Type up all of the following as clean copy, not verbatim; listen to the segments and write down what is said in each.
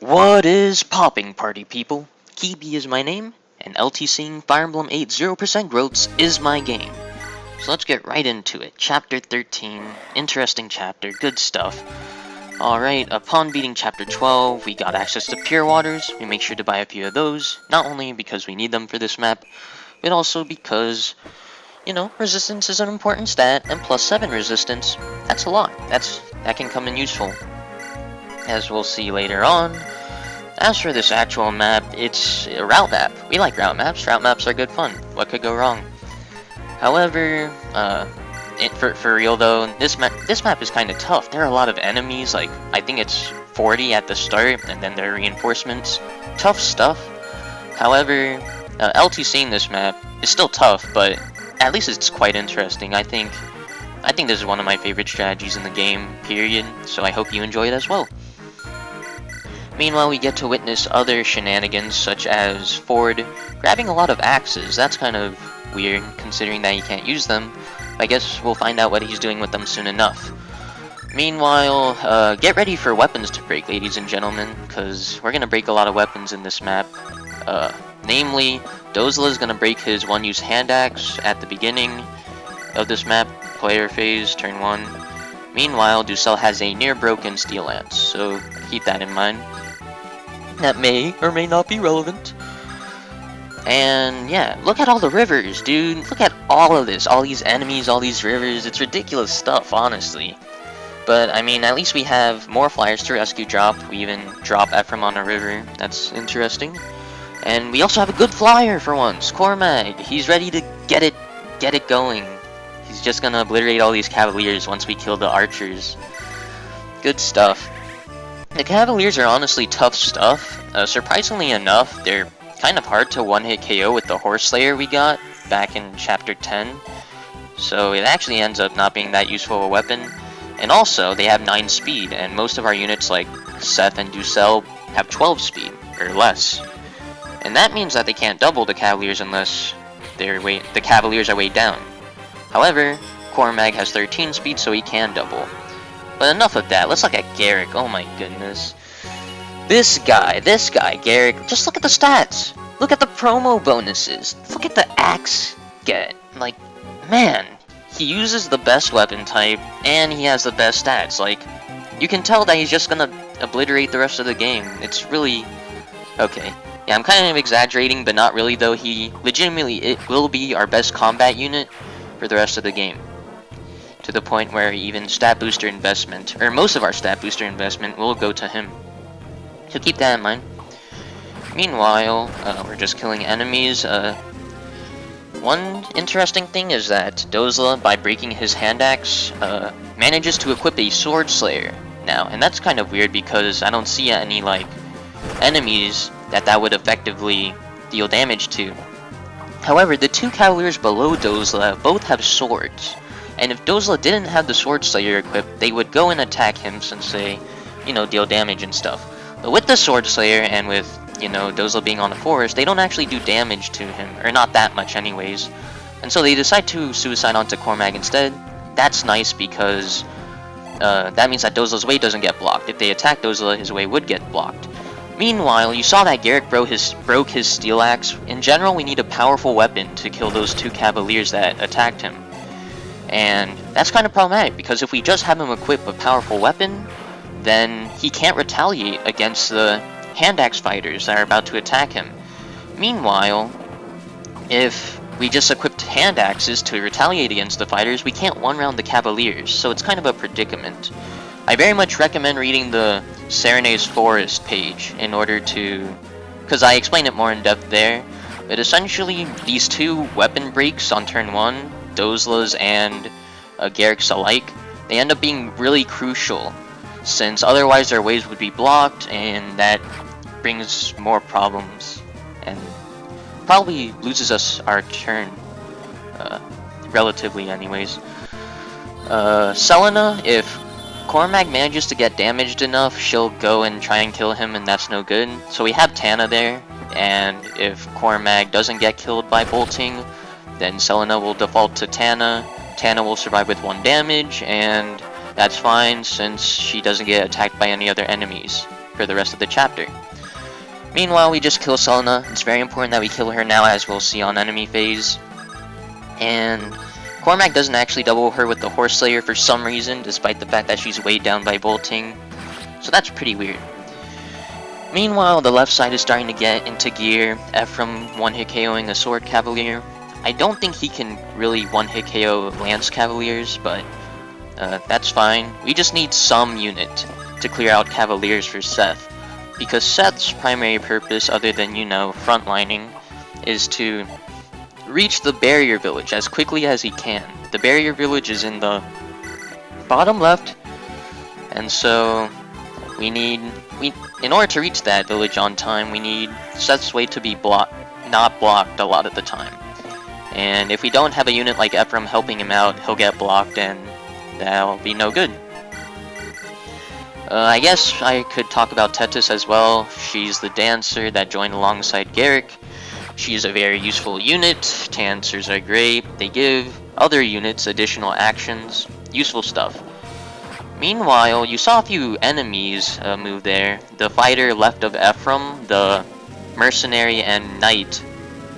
What is popping, party people? Kibi is my name, and LTCing Fire Emblem 8 0% growths is my game. So let's get right into it. Chapter 13, interesting chapter, good stuff. Alright, upon beating Chapter 12, we got access to Pure Waters. We make sure to buy a few of those, not only because we need them for this map, but also because, you know, resistance is an important stat, and plus 7 resistance, that's a lot. That can come in useful, as we'll see later on. As for this actual map, it's a route map. We like route maps. Route maps are good fun. What could go wrong? However, for real though, this map is kind of tough. There are a lot of enemies, like, I think it's 40 at the start, and then there are reinforcements. Tough stuff. However, LTCing this map is still tough, but at least it's quite interesting. I think this is one of my favorite strategies in the game, period, so I hope you enjoy it as well. Meanwhile, we get to witness other shenanigans, such as Ford grabbing a lot of axes. That's kind of weird, considering that he can't use them. I guess we'll find out what he's doing with them soon enough. Meanwhile, get ready for weapons to break, ladies and gentlemen, because we're going to break a lot of weapons in this map. Namely, Dozla is going to break his one-use hand axe at the beginning of this map, player phase, turn 1. Meanwhile, Duessel has a near-broken steel lance, so keep that in mind. That may or may not be relevant. And yeah, look at all the rivers, dude. Look at all of this. All these enemies, all these rivers. It's ridiculous stuff, honestly. But, I mean, at least we have more flyers to rescue drop. We even drop Ephraim on a river. That's interesting. And we also have a good flyer for once. Cormag. He's ready to get it going. He's just gonna obliterate all these Cavaliers once we kill the archers. Good stuff. The Cavaliers are honestly tough stuff. Surprisingly enough, they're kind of hard to one-hit KO with the Horseslayer we got back in Chapter 10. So it actually ends up not being that useful a weapon. And also, they have 9 speed, and most of our units like Seth and Duessel have 12 speed, or less. And that means that they can't double the Cavaliers unless the Cavaliers are weighed down. However, Cormag has 13 speed, so he can double. But enough of that, let's look at Gerik. Oh my goodness. This guy, Gerik, just look at the stats! Look at the promo bonuses! Look at the axe get. Like, man, he uses the best weapon type, and he has the best stats. Like, you can tell that he's just gonna obliterate the rest of the game. It's really... okay. Yeah, I'm kind of exaggerating, but not really though. He legitimately will be our best combat unit for the rest of the game. To the point where even stat booster investment, or most of our stat booster investment, will go to him. So keep that in mind. Meanwhile, we're just killing enemies. One interesting thing is that Dozla, by breaking his hand axe, manages to equip a Sword Slayer now. And that's kind of weird because I don't see any, like, enemies that would effectively deal damage to. However, the 2 Cavaliers below Dozla both have swords. And if Dozla didn't have the Sword Slayer equipped, they would go and attack him since they, you know, deal damage and stuff. But with the Sword Slayer and with, you know, Dozla being on the forest, they don't actually do damage to him, or not that much anyways. And so they decide to suicide onto Cormag instead. That's nice because that means that Dozla's way doesn't get blocked. If they attack Dozla, his way would get blocked. Meanwhile, you saw that Gerik broke his steel axe. In general, we need a powerful weapon to kill those 2 Cavaliers that attacked him. And that's kind of problematic, because if we just have him equip a powerful weapon, then he can't retaliate against the hand axe fighters that are about to attack him. Meanwhile, if we just equipped hand axes to retaliate against the fighters, we can't one-round the Cavaliers, so it's kind of a predicament. I very much recommend reading the Serenesforest page in order to... because I explain it more in depth there. But essentially, these 2 weapon breaks on turn 1, Dozla's and Gerik's alike, they end up being really crucial, since otherwise their ways would be blocked, and that brings more problems, and probably loses us our turn, relatively anyways. Selena, if Cormag manages to get damaged enough, she'll go and try and kill him, and that's no good. So we have Tana there, and if Cormag doesn't get killed by bolting, then Selena will default to Tana. Tana will survive with 1 damage, and that's fine since she doesn't get attacked by any other enemies. for the rest of the chapter. Meanwhile, we just kill Selena. It's very important that we kill her now, as we'll see on enemy phase. And Cormag doesn't actually double her with the Horseslayer for some reason, despite the fact that she's weighed down by bolting. So that's pretty weird. Meanwhile, the left side is starting to get into gear. Ephraim one-hit KOing a Sword Cavalier. I don't think he can really one-hit KO Lance Cavaliers, but that's fine. We just need some unit to clear out Cavaliers for Seth. Because Seth's primary purpose, other than, you know, frontlining, is to reach the barrier village as quickly as he can. The barrier village is in the bottom left, and so in order to reach that village on time, we need Seth's way to be not blocked a lot of the time. And if we don't have a unit like Ephraim helping him out, he'll get blocked, and that'll be no good. I guess I could talk about Tetis as well. She's the dancer that joined alongside Gerik. She's a very useful unit. Dancers are great. They give other units additional actions. Useful stuff. Meanwhile, you saw a few enemies move there. The fighter left of Ephraim, the mercenary and knight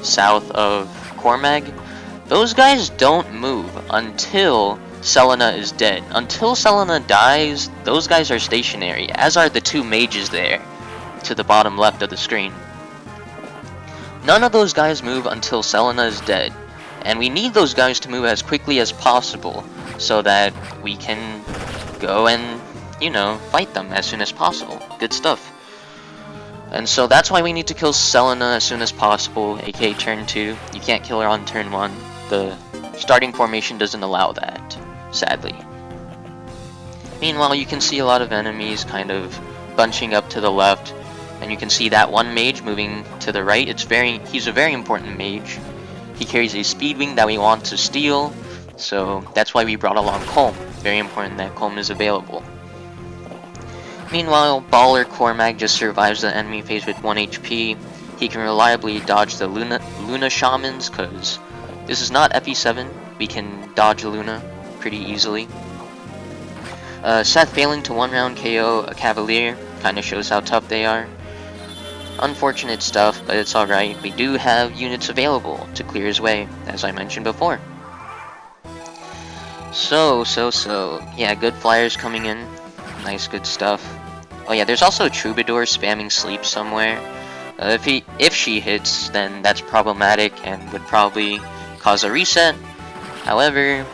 south of Cormag. Those guys don't move until Selena is dead. Until Selena dies, those guys are stationary, as are the two mages there to the bottom left of the screen. None of those guys move until Selena is dead, and we need those guys to move as quickly as possible so that we can go and, you know, fight them as soon as possible. Good stuff. And so that's why we need to kill Selena as soon as possible, aka turn 2. You can't kill her on turn 1. The starting formation doesn't allow that, sadly. Meanwhile, you can see a lot of enemies kind of bunching up to the left, and you can see that one mage moving to the right. He's a very important mage. He carries a speed wing that we want to steal, so that's why we brought along Colm. Very important that Colm is available. Meanwhile, Baller Cormag just survives the enemy phase with 1 HP. He can reliably dodge the Luna Shamans, because this is not FE7. We can dodge Luna pretty easily. Seth failing to 1-round KO a Cavalier kind of shows how tough they are. Unfortunate stuff, but it's alright. We do have units available to clear his way, as I mentioned before. So, yeah, good flyers coming in. Nice, good stuff. Oh yeah, there's also a Troubadour spamming sleep somewhere. If she hits, then that's problematic and would probably cause a reset. However,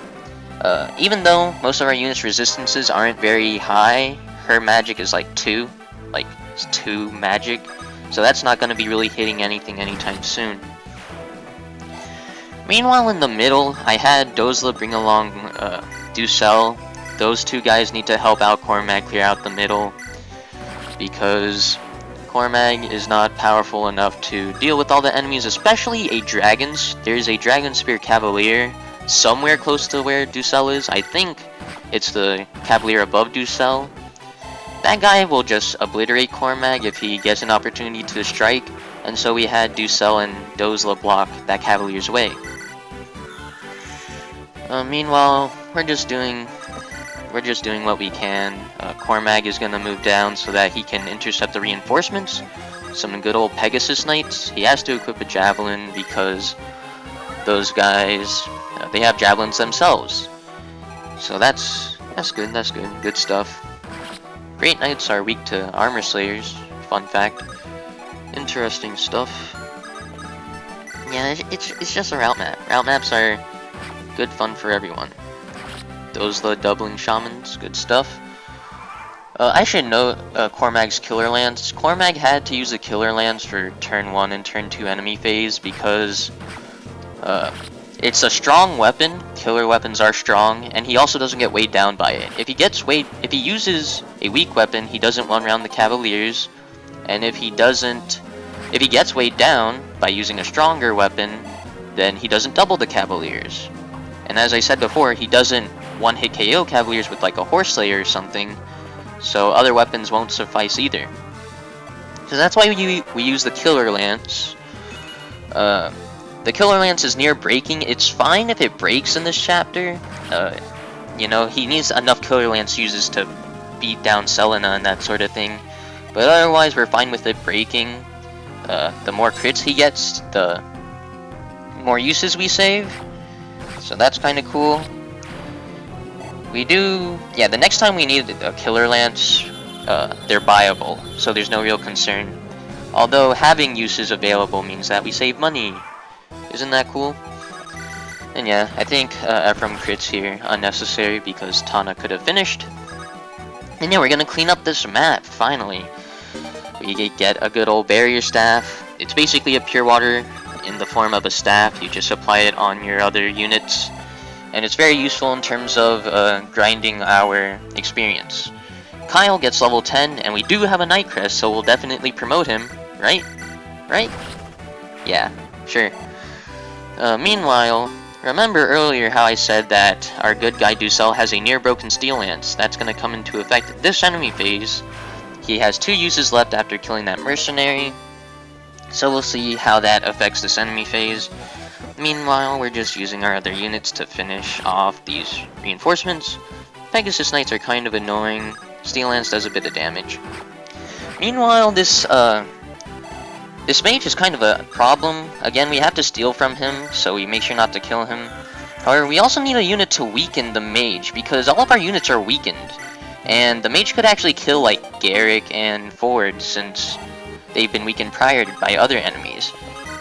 even though most of our units' resistances aren't very high, her magic is like 2. Like, it's 2 magic. So that's not going to be really hitting anything anytime soon. Meanwhile, in the middle, I had Dozla bring along Duessel. Those two guys need to help out Cormag clear out the middle, because Cormag is not powerful enough to deal with all the enemies, especially there's a Dragon Spear Cavalier somewhere close to where Duessel is. I think it's the Cavalier above Duessel. That guy will just obliterate Cormag if he gets an opportunity to strike, and so we had Duessel and Dozla block that Cavalier's way. Meanwhile, we're just doing what we can. Cormag is gonna move down so that he can intercept the reinforcements. Some good old Pegasus Knights. He has to equip a Javelin because those guys, they have Javelins themselves. So that's good stuff. Great Knights are weak to Armor Slayers. Fun fact. Interesting stuff. Yeah, it's just a route map. Route maps are good fun for everyone. Dozla doubling Shamans, good stuff. I should note Cormag's Killer Lance. Cormag had to use the Killer Lance for turn 1 and turn 2 enemy phase because it's a strong weapon. Killer weapons are strong, and he also doesn't get weighed down by it. If he uses a weak weapon, he doesn't 1-round the Cavaliers, and if he gets weighed down by using a stronger weapon, then he doesn't double the Cavaliers. And as I said before, he doesn't 1-hit KO Cavaliers with like a Horseslayer or something, so other weapons won't suffice either. So that's why we use the Killer Lance. The Killer Lance is near breaking. It's fine if it breaks in this chapter. You know, he needs enough Killer Lance uses to beat down Selena and that sort of thing. But otherwise, we're fine with it breaking. The more crits he gets, the more uses we save. So that's kind of cool. Yeah, the next time we need a Killer Lance, they're buyable, so there's no real concern. Although having uses available means that we save money. Isn't that cool? And yeah, I think Ephraim crits here unnecessary because Tana could have finished. And yeah, we're gonna clean up this map, finally. We get a good old barrier staff. It's basically a pure water in the form of a staff. You just apply it on your other units. And it's very useful in terms of grinding our experience. Kyle gets level 10, and we do have a Night Crest, so we'll definitely promote him, right? Right? Yeah, sure. Meanwhile, remember earlier how I said that our good guy Duessel has a near broken Steel Lance. That's going to come into effect this enemy phase. He has 2 uses left after killing that mercenary, so we'll see how that affects this enemy phase. Meanwhile, we're just using our other units to finish off these reinforcements. Pegasus Knights are kind of annoying. Steel Lance does a bit of damage. Meanwhile, this mage is kind of a problem. Again, we have to steal from him, so we make sure not to kill him. However, we also need a unit to weaken the mage, because all of our units are weakened. And the mage could actually kill, like, Gerik and Ford, since they've been weakened prior by other enemies.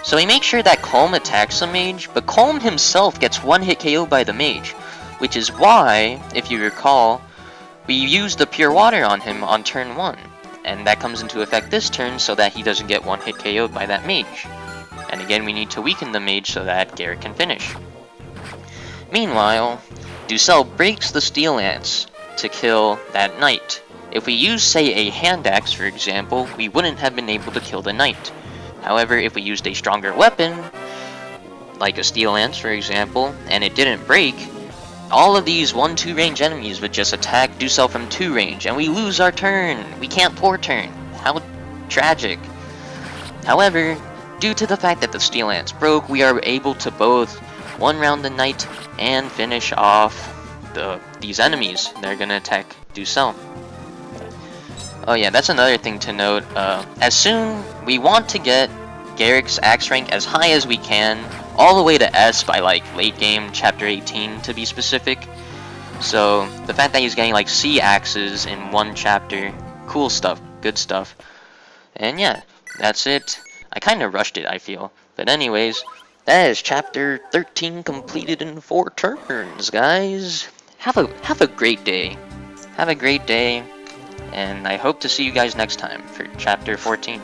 So we make sure that Colm attacks the mage, but Colm himself gets one-hit KO by the mage, which is why, if you recall, we used the pure water on him on turn 1, and that comes into effect this turn so that he doesn't get one-hit KO'd by that mage. And again, we need to weaken the mage so that Gerik can finish. Meanwhile, Duessel breaks the Steel Lance to kill that knight. If we use, say, a Hand Axe, for example, we wouldn't have been able to kill the knight. However, if we used a stronger weapon, like a Steel Lance for example, and it didn't break, all of these 1-2 range enemies would just attack Duessel from 2 range, and we lose our turn! We can't poor turn! How tragic! However, due to the fact that the Steel Lance broke, we are able to both one-round the knight and finish off these enemies that are gonna attack Duessel. Oh yeah, that's another thing to note. We want to get Gerik's axe rank as high as we can, all the way to S by like late game, chapter 18 to be specific. So the fact that he's getting like C axes in one chapter, cool stuff, good stuff. And yeah, that's it. I kind of rushed it, I feel. But anyways, that is chapter 13 completed in 4 turns, guys. Have a great day. Have a great day. And I hope to see you guys next time for chapter 14.